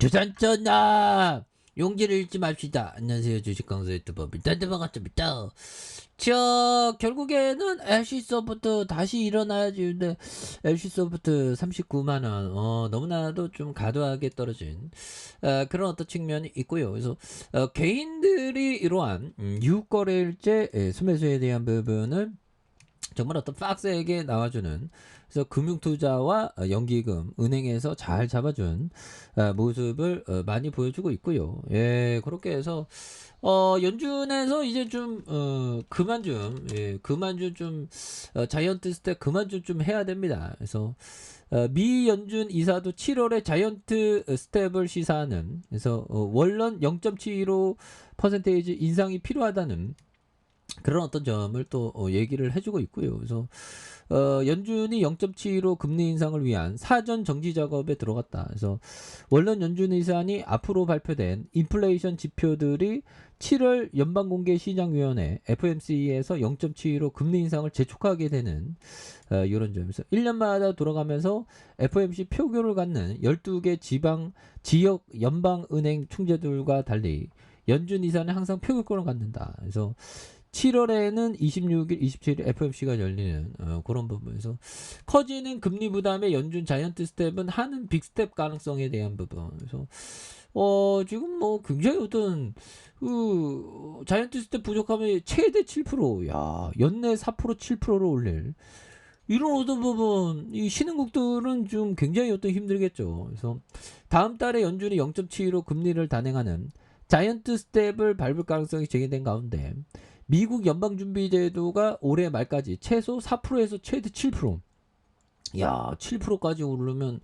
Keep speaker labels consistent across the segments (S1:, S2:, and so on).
S1: 주산전나 용기를 잃지 맙시다. 안녕하세요, 주식강사 유튜버 밀단대 반갑습니다. 결국에는 LC소프트 다시 일어나야지. 근데 LC소프트 39만원, 너무나도 좀 과도하게 떨어진 그런 어떤 측면이 있고요. 그래서 개인들이 이러한 유거래일제 수매수에 대한 부분을 정말 어떤 빡세게 나와주는, 그래서 금융투자와 연기금, 은행에서 잘 잡아준 모습을 많이 보여주고 있고요. 예, 그렇게 해서 연준에서 이제 좀 그만 좀 자이언트 스텝 그만 좀 해야 됩니다. 그래서 미 연준 이사도 7월에 자이언트 스텝을 시사하는, 그래서 원론 0.75% 인상이 필요하다는 그런 어떤 점을 또 얘기를 해주고 있고요. 그래서 연준이 0.75 금리 인상을 위한 사전 정지 작업에 들어갔다. 그래서 원론 연준 의사안이 앞으로 발표된 인플레이션 지표들이 7월 연방공개시장위원회 FMC에서 0.75 금리 인상을 재촉하게 되는 이런 점에서 1년마다 돌아가면서 FMC 표결을 갖는 12개 지역 연방은행 총재들과 달리 연준 이사는 항상 표결권을 갖는다. 그래서 7월에는 26일, 27일 FOMC가 열리는 그런 부분에서 커지는 금리 부담의 연준 자이언트 스텝은 하는 빅스텝 가능성에 대한 부분. 그래서 지금 뭐 굉장히 어떤 자이언트 스텝 부족하면 최대 7%, 야, 연내 4% 7%로 올릴 이런 어떤 부분, 이 신흥국들은 좀 굉장히 어떤 힘들겠죠. 그래서 다음 달에 연준이 0.75 금리를 단행하는 자이언트 스텝을 밟을 가능성이 제기된 가운데 미국 연방준비제도가 올해 말까지 최소 4%에서 최대 7%. 야, 7%까지 오르면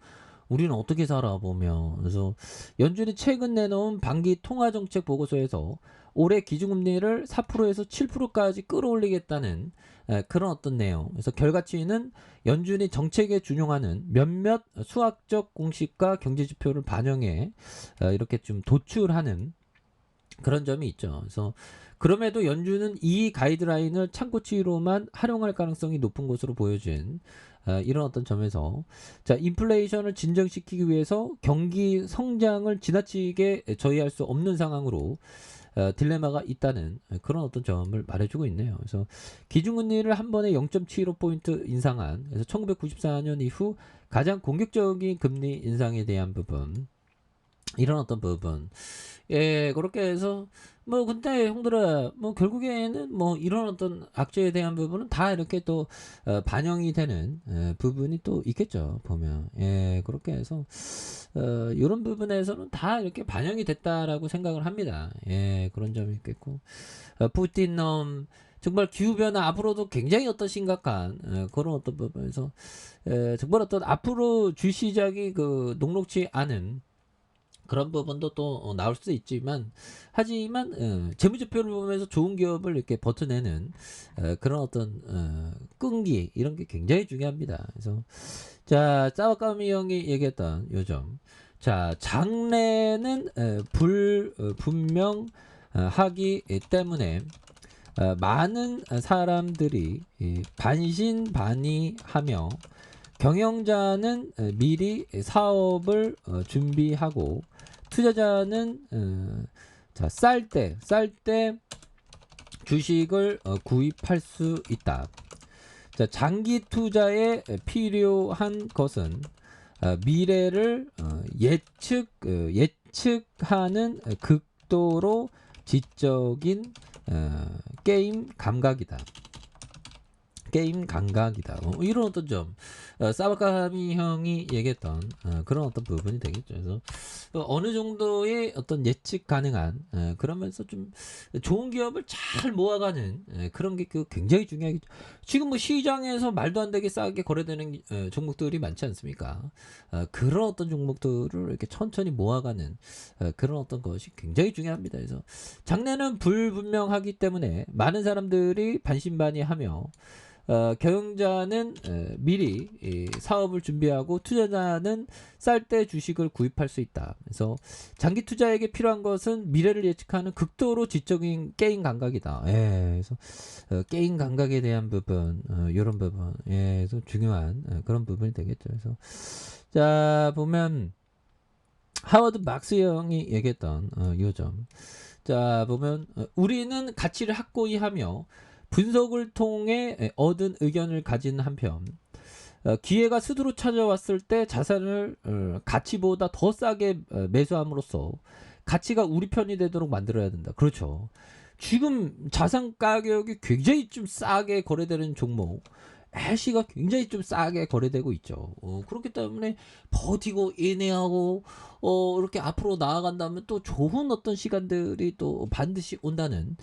S1: 우리는 어떻게 살아보면. 그래서 연준이 최근 내놓은 반기 통화정책 보고서에서 올해 기준금리를 4%에서 7%까지 끌어올리겠다는 그런 어떤 내용. 그래서 결과치는 연준이 정책에 준용하는 몇몇 수학적 공식과 경제지표를 반영해 이렇게 좀 도출하는 그런 점이 있죠. 그래서 그럼에도 연준은 이 가이드라인을 참고치로만 활용할 가능성이 높은 것으로 보여진 이런 어떤 점에서, 자, 인플레이션을 진정시키기 위해서 경기 성장을 지나치게 저해할 수 없는 상황으로 딜레마가 있다는 그런 어떤 점을 말해주고 있네요. 그래서 기준금리를 한 번에 0.75포인트 인상한, 그래서 1994년 이후 가장 공격적인 금리 인상에 대한 부분, 이런 어떤 부분. 예, 그렇게 해서 뭐 근데 형들아, 뭐 결국에는 뭐 이런 어떤 악재에 대한 부분은 다 이렇게 또 반영이 되는 부분이 또 있겠죠, 보면. 예, 그렇게 해서 이런 부분에서는 다 이렇게 반영이 됐다라고 생각을 합니다. 예, 그런 점이 있겠고, 푸틴 놈 정말 기후변화 앞으로도 굉장히 어떤 심각한 그런 어떤 부분에서 정말 어떤 앞으로 주시장이 그 녹록치 않은 그런 부분도 또 나올 수 있지만, 하지만 재무제표를 보면서 좋은 기업을 이렇게 버텨내는 그런 어떤 끈기, 이런 게 굉장히 중요합니다. 그래서 자, 짜와까미 형이 얘기했던 요점, 자, 장래는 분명하기 때문에 많은 사람들이 반신반의하며 경영자는 미리 사업을 준비하고, 투자자는 쌀 때 주식을 구입할 수 있다. 자, 장기 투자에 필요한 것은 미래를 예측하는 극도로 지적인 게임 감각이다. 이런 어떤 점, 사바카미 형이 얘기했던 그런 어떤 부분이 되겠죠. 그래서 어느 정도의 어떤 예측 가능한, 그러면서 좀 좋은 기업을 잘 모아가는 그런 게 굉장히 중요하겠죠. 지금 뭐 시장에서 말도 안 되게 싸게 거래되는 종목들이 많지 않습니까? 그런 어떤 종목들을 이렇게 천천히 모아가는 그런 어떤 것이 굉장히 중요합니다. 그래서 장래는 불분명하기 때문에 많은 사람들이 반신반의하며 경영자는 미리 사업을 준비하고, 투자자는 쌀 때 주식을 구입할 수 있다. 그래서 장기 투자에게 필요한 것은 미래를 예측하는 극도로 지적인 게임 감각이다. 예, 그래서 게임 감각에 대한 부분, 이런 부분, 예, 그래서 중요한 그런 부분이 되겠죠. 그래서 자, 보면 하워드 막스 형이 얘기했던 요점. 자, 보면 우리는 가치를 확고히 하며 분석을 통해 얻은 의견을 가진 한편 기회가 스스로 찾아왔을 때 자산을 가치보다 더 싸게 매수함으로써 가치가 우리 편이 되도록 만들어야 된다. 그렇죠. 지금 자산 가격이 굉장히 좀 싸게 거래되는 종목 LC가 굉장히 좀 싸게 거래되고 있죠. 그렇기 때문에 버티고 인내하고 이렇게 앞으로 나아간다면 또 좋은 어떤 시간들이 또 반드시 온다는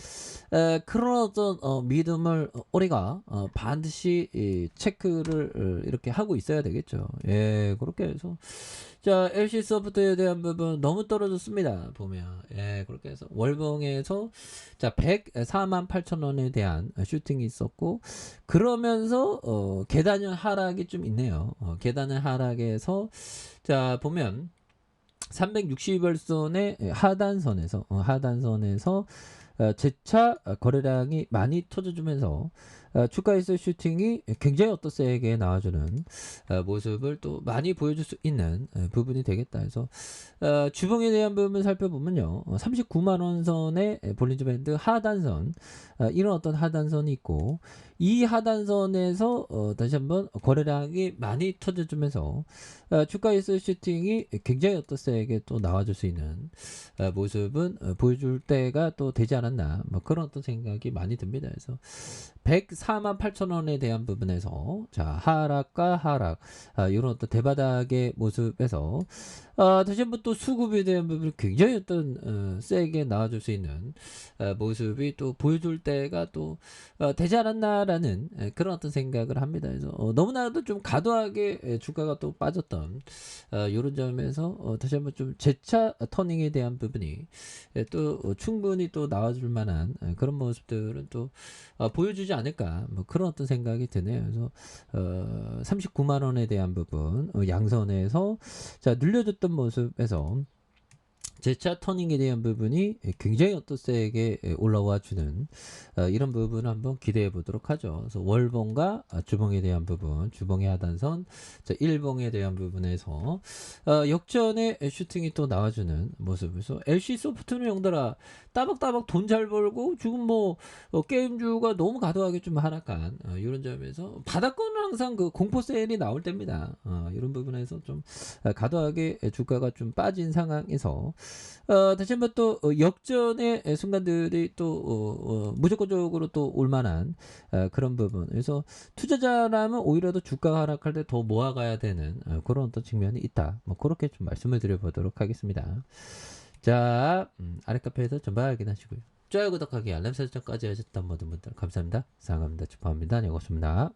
S1: 그런 어떤 믿음을 우리가 반드시 체크를 이렇게 하고 있어야 되겠죠. 예, 그렇게 해서 자, LC 소프트에 대한 부분 너무 떨어졌습니다. 보면 예, 그렇게 해서 월봉에서 자 104만 8천 원에 대한 슈팅이 있었고 그러면서 계단형 하락이 좀 있네요. 계단형 하락에서 자 보면 360일선의 하단선에서 재차 거래량이 많이 터져주면서 주가에서 슈팅이 굉장히 어떤 세게 나와주는 모습을 또 많이 보여줄 수 있는 부분이 되겠다 해서 주봉에 대한 부분 살펴보면요 39만원 선의 볼린저 밴드 하단선 이런 어떤 하단선이 있고 이 하단선에서 다시 한번 거래량이 많이 터져주면서 주가에서 슈팅이 굉장히 어떤 세게 또 나와줄 수 있는 모습은 보여줄 때가 또 되지 않았나 뭐 그런 어떤 생각이 많이 듭니다. 그래서 104만 8천 원에 대한 부분에서 자 하락과 하락 이런 어떤 대바닥의 모습에서 다시 한번 또 수급에 대한 부분이 굉장히 어떤 세게 나와줄 수 있는 모습이 또 보여줄 때가 또 되지 않았나라는 그런 어떤 생각을 합니다. 그래서 너무나도 좀 과도하게 주가가 또 빠졌던 이런 점에서 다시 한번 좀 재차 터닝에 대한 부분이 또 충분히 또 나와줄 만한 그런 모습들은 또 보여주지 않을까 뭐 그런 어떤 생각이 드네요. 그래서 39만 원에 대한 부분 양선에서 자 눌려줬던 모습에서 재차 터닝에 대한 부분이 굉장히 어떤 세게 올라와 주는 이런 부분을 한번 기대해 보도록 하죠. 그래서 월봉과 주봉에 대한 부분, 주봉의 하단선, 자, 일봉에 대한 부분에서 역전의 슈팅이 또 나와주는 모습에서 LC 소프트는 영달아 따박따박 돈 잘 벌고 지금 뭐 게임주가 너무 과도하게 좀 하락한 이런 점에서 바닥권은 항상 그 공포 세일이 나올 때입니다. 이런 부분에서 좀 과도하게 주가가 좀 빠진 상황에서 다시 한번 또 역전의 순간들이 또 무조건적으로 또 올만한 그런 부분. 그래서 투자자라면 오히려 더 주가가 하락할 때 더 모아가야 되는 그런 어떤 측면이 있다. 뭐 그렇게 좀 말씀을 드려보도록 하겠습니다. 자, 아래 카페에서 전부 확인하시고요. 좋아요, 구독하기, 알람 설정까지 하셨던 모든 분들 감사합니다. 사랑합니다. 축하합니다. 네, 고맙습니다.